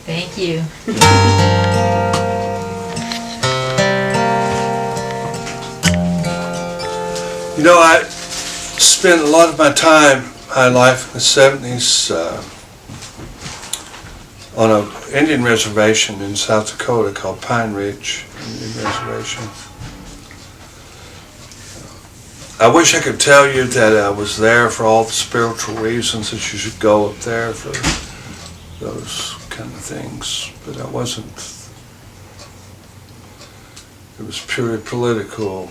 Thank you. You know, I spent a lot of my time, my life in the 70s, on an Indian reservation in South Dakota called Pine Ridge Indian Reservation. I wish I could tell you that I was there for all the spiritual reasons that you should go up there for those kind of things, but I wasn't. It was purely political.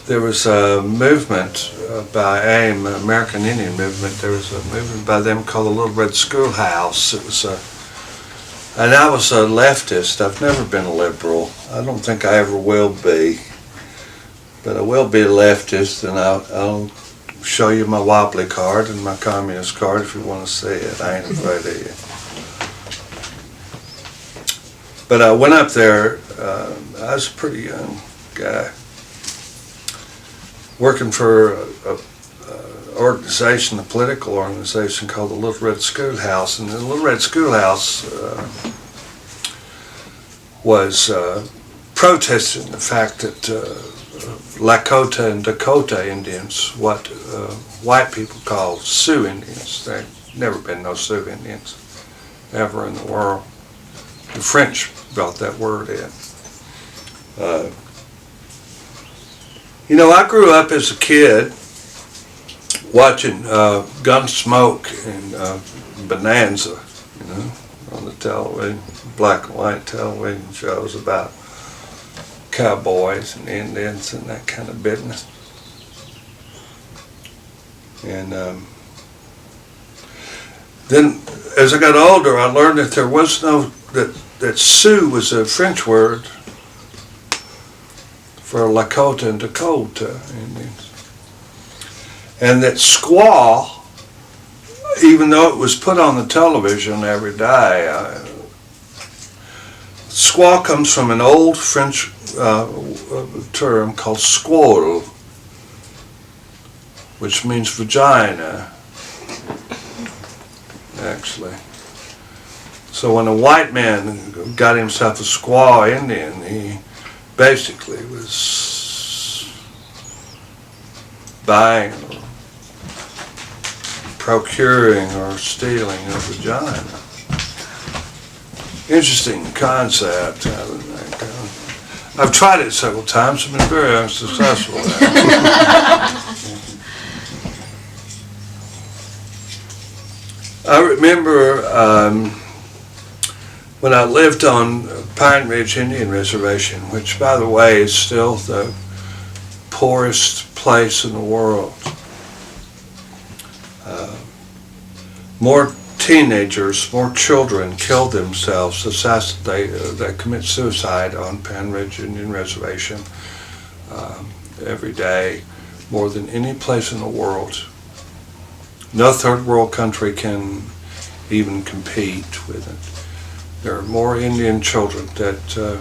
There was a movement by AIM, American Indian Movement. There was a movement by them called the Little Red Schoolhouse. It was and I was a leftist. I've never been a liberal. I don't think I ever will be. But I will be a leftist, and I'll show you my wobbly card and my communist card if you want to see it. I ain't afraid of you. But I went up there, I was a pretty young guy, working for a organization, a political organization called the Little Red Schoolhouse. And the Little Red Schoolhouse was protesting the fact that Lakota and Dakota Indians, what white people call Sioux Indians. There've never been no Sioux Indians ever in the world. The French brought that word in. You know, I grew up as a kid watching Gunsmoke and Bonanza, you know, on the television, black and white television shows about cowboys and Indians and that kind of business. And then as I got older, I learned that there was no, that Sioux was a French word for Lakota and Dakota Indians. And that squaw, even though it was put on the television every day, squaw comes from an old French term called squaw, which means vagina, actually. So when a white man got himself a squaw Indian, he basically was buying or procuring or stealing a vagina. Interesting concept. I've tried it several times. I've been very unsuccessful at it. I remember when I lived on Pine Ridge Indian Reservation, which, by the way, is still the poorest place in the world. More teenagers, more children kill themselves, they commit suicide on Pine Ridge Indian Reservation every day, more than any place in the world. No third world country can even compete with it. There are more Indian children that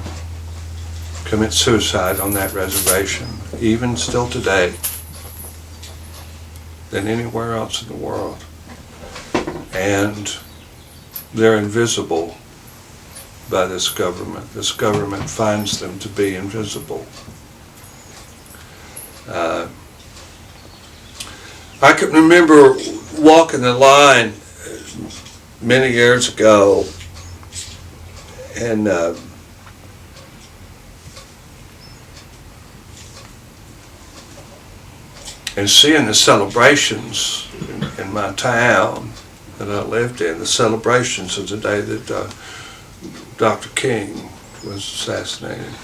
commit suicide on that reservation, even still today, than anywhere else in the world. And they're invisible by this government. This government finds them to be invisible. I can remember walking the line many years ago, and seeing the celebrations in my town that I lived in, the celebrations of the day that Dr. King was assassinated.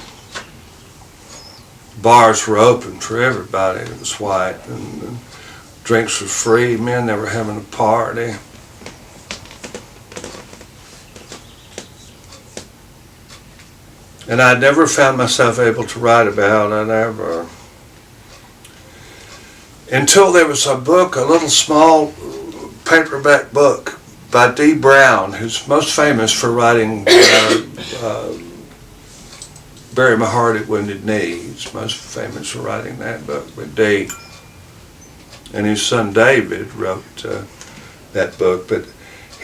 Bars were open for everybody that was white, and drinks were free. Men, they were having a party. And I never found myself able to write about it ever. Until there was a book, a little small paperback book by D. Brown, who's most famous for writing Bury My Heart at Wounded Knee. He's most famous for writing that book with D. And his son David wrote that book. But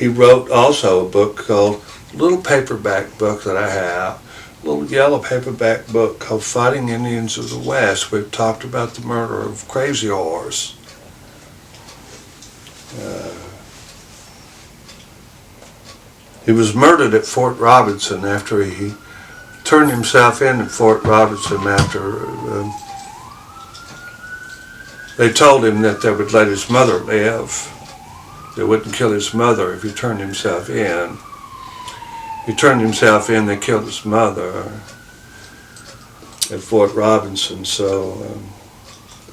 he wrote also a book called, a little paperback book that I have, a little yellow paperback book called Fighting Indians of the West. We've talked about the murder of Crazy Horse. He was murdered at Fort Robinson after he turned himself in at Fort Robinson after they told him that they would let his mother live. They wouldn't kill his mother if he turned himself in. He turned himself in, they killed his mother at Fort Robinson. So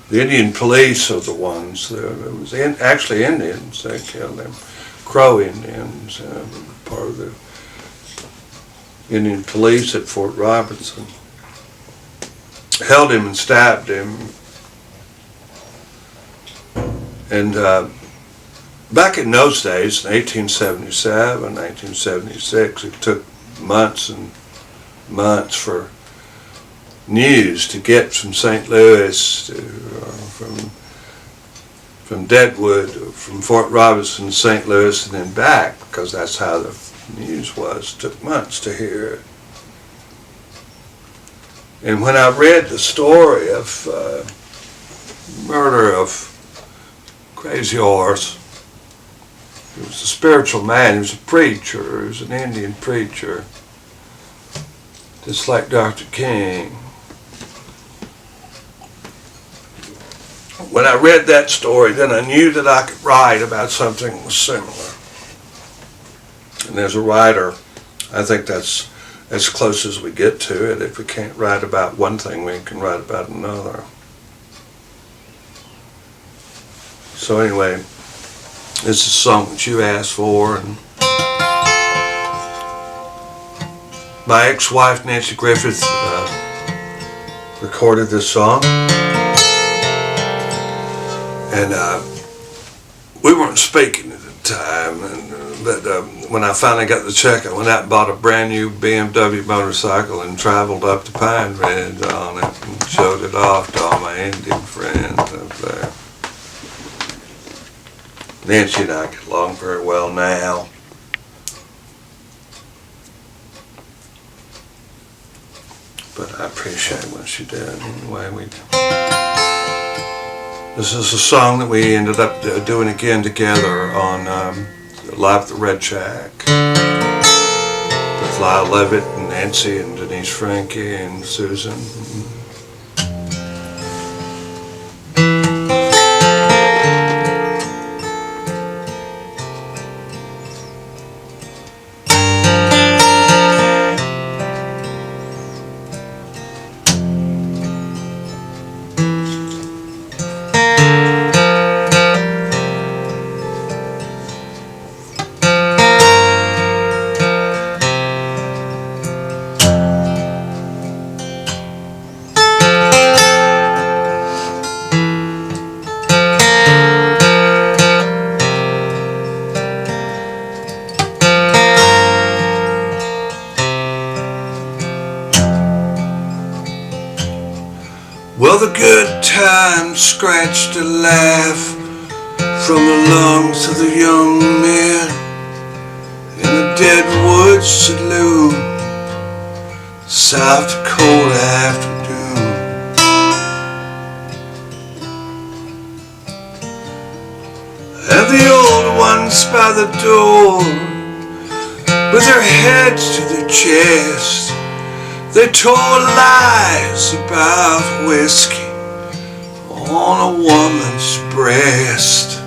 the Indian police are the ones, it was actually Indians that killed him, Crow Indians, part of the Indian police at Fort Robinson. Held him and stabbed him. And back in those days, in 1877, 1976, it took months and months for news to get from St. Louis, from Deadwood, from Fort Robinson to St. Louis, and then back, because that's how the news was. It took months to hear it. And when I read the story of murder of Crazy Horse, he was a spiritual man, he was a preacher, he was an Indian preacher, just like Dr. King. When I read that story, then I knew that I could write about something that was similar. And as a writer, I think that's as close as we get to it. If we can't write about one thing, we can write about another. So anyway, this is a song that you asked for, and my ex-wife Nancy Griffith recorded this song, and we weren't speaking at the time, but when I finally got the check, I went out and bought a brand new BMW motorcycle and traveled up to Pine Ridge on it and showed it off to all my Indian friends up there. Nancy and I get along very well now. But I appreciate what she did anyway. This is a song that we ended up doing again together on Live at the Red Shack with Lyle Levitt and Nancy and Denise Frankie and Susan. Well, the good times scratched a laugh from the lungs of the young men in the Deadwood saloon, South Dakota afternoon. And the old ones by the door, with their heads to their chest, they told lies about whiskey on a woman's breast.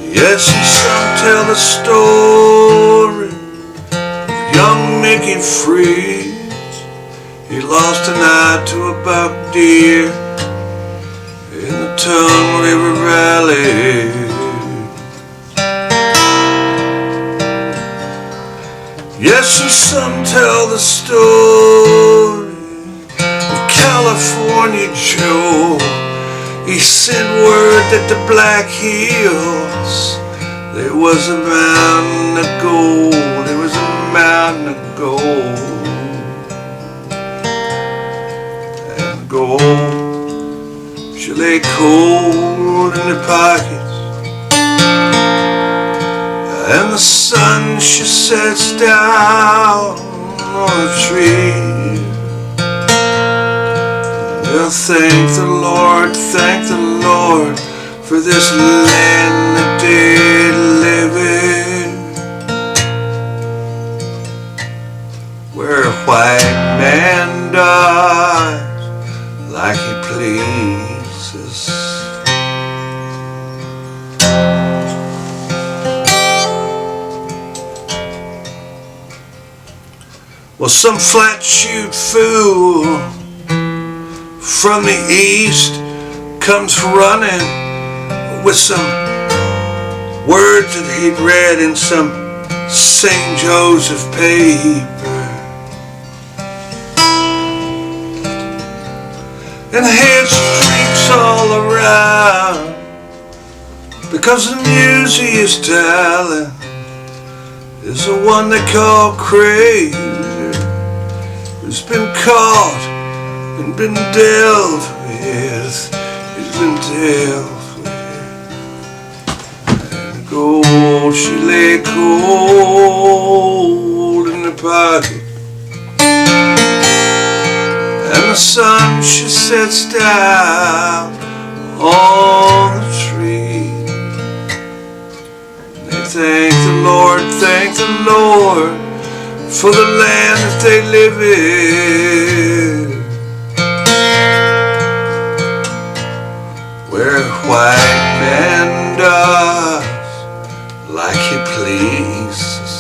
Yes, and some tell the story of young Mickey Freeze. He lost an eye to a buck deer in the Tongue River Valley. Yes, and some tell the story of California Joe. He sent word that the Black Hills, there was a mountain of gold, there was a mountain of gold. And gold, she lay cold gold in their pockets, and the sun she sets down on a tree. Well, thank the Lord for this land that they live in, where a white man dies like he pleases. Well, some flat-shoed fool from the east comes running with some words that he'd read in some St. Joseph paper, and heads streaks all around, because the news he is telling is the one they call crazy, who's been caught and been dealt with. He's been dealt with. And the gold she lay cold in her pocket, and the sun she sets down on the tree. And they thank the Lord for the land that they live in, where a white man does like he pleases.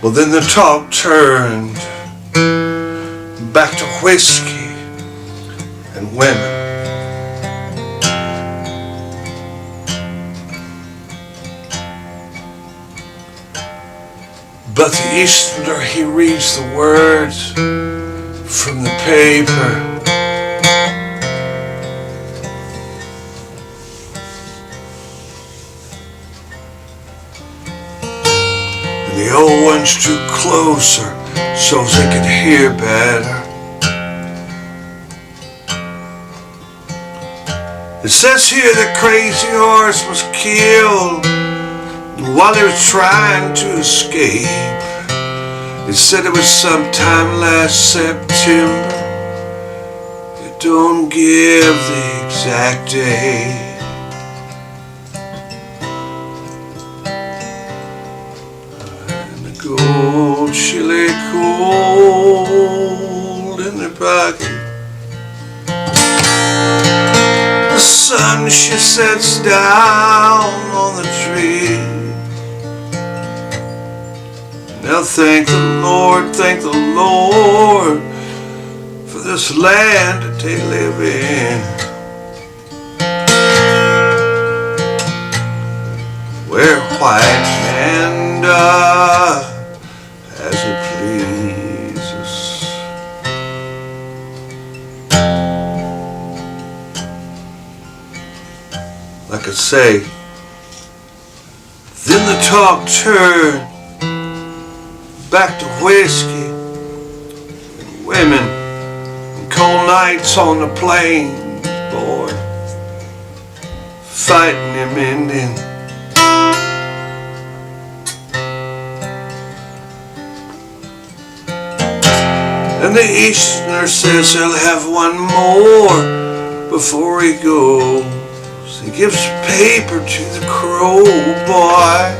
Well, then the talk turned back to whiskey and women. But the Easterner, he reads the words from the paper. And the old ones drew closer so they could hear better. It says here that Crazy Horse was killed while he was trying to escape. It said it was sometime last September. It don't give the exact date. And the gold she lay cold in her pocket, the sun she sets down on the tree. Now thank the Lord for this land that they live in, where a white man does as he pleases. Like I say, then the talk turned back to whiskey and women and cold nights on the plains, boy, fighting them Indians. And the Easterner says he'll have one more before he goes. He gives paper to the crow boy.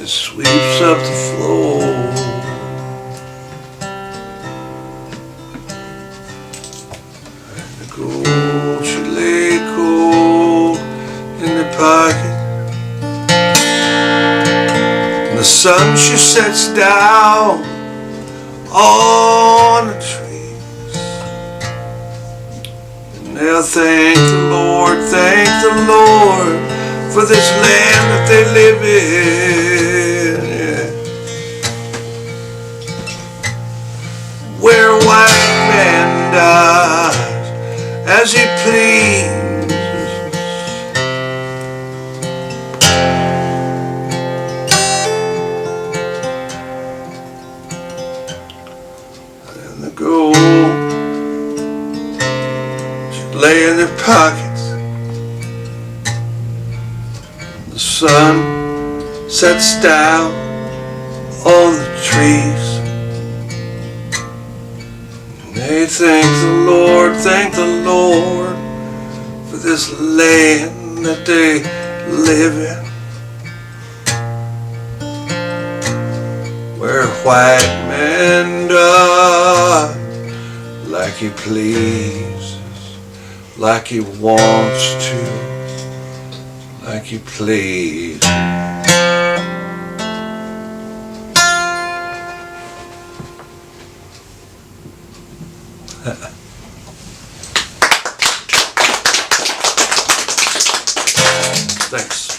It sweeps up the floor. And the gold she lay cold in the pocket, and the sun she sets down on the trees. And now thank the Lord for this land that they live in, yeah, where a white man dies pleases. And the gold should lay in their pockets. The sun sets down on the trees. They thank the Lord for this land that they live in, where white man does like he pleases, like he wants to, like he pleases. Thanks.